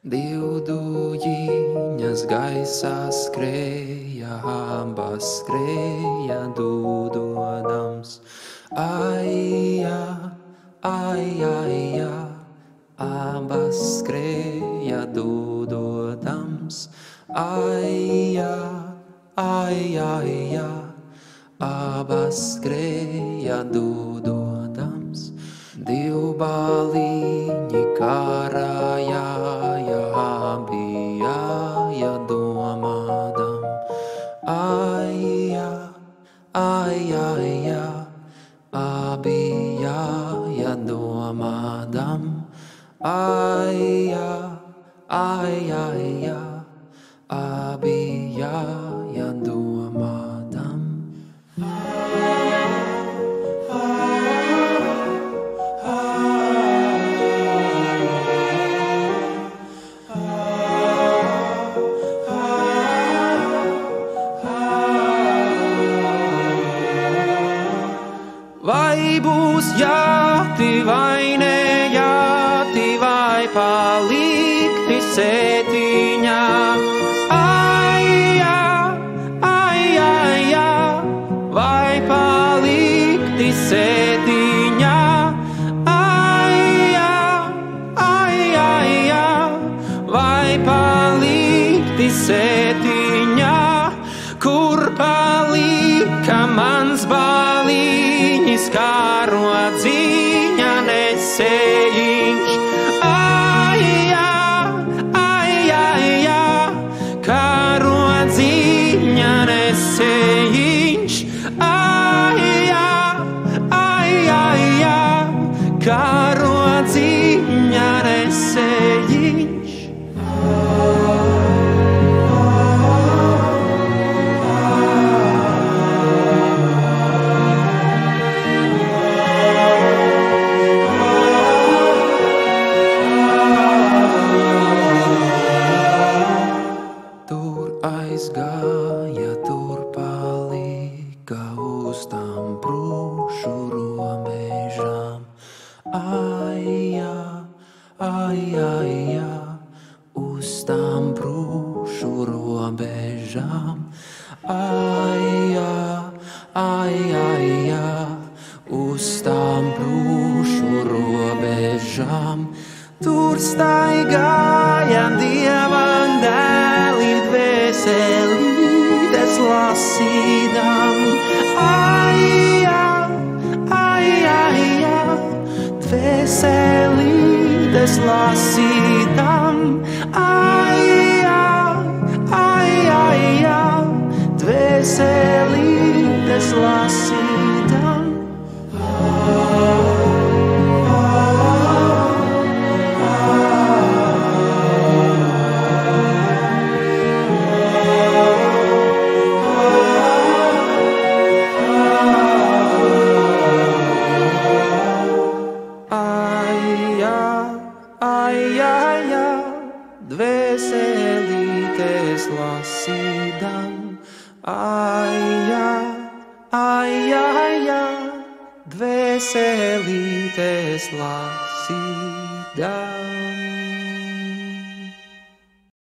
Divdujiņas gaisā skrēja, abas skrēja dūdodams. Aija, aija, abas skrēja dūdodams. Aija, aija, abas skrēja dūdodams. Divbalīņi karāja, bija domādam. Aija, aija, bija domādam. Aija, aija, bija domādam. Vai būs jāti vai ne jāti, vai palikti sētiņā? Aija, aija, vai palikti sētiņā? Aija, aija, vai palikti sētiņā? Kur palika mans baliņš, karodziņa nesējiņš? Aija, aija, karodziņa nesējiņš. Aija, aija, karodziņa nesējiņš. Aizgāja, tur palika uz tām prūšu robežām. Aija, aija, uz tām prūšu robežām. Aija, aija, uz tām prūšu robežām. Tur staigāja Dieva dēli, dvēselītes lasīdam. Aija, aija, dvēselītes lasīdam. Aija, aija, dvēselītes lasīdam. Aija, dvēselītes lasīdam. Aija, aija, dvēselītes lasīdam.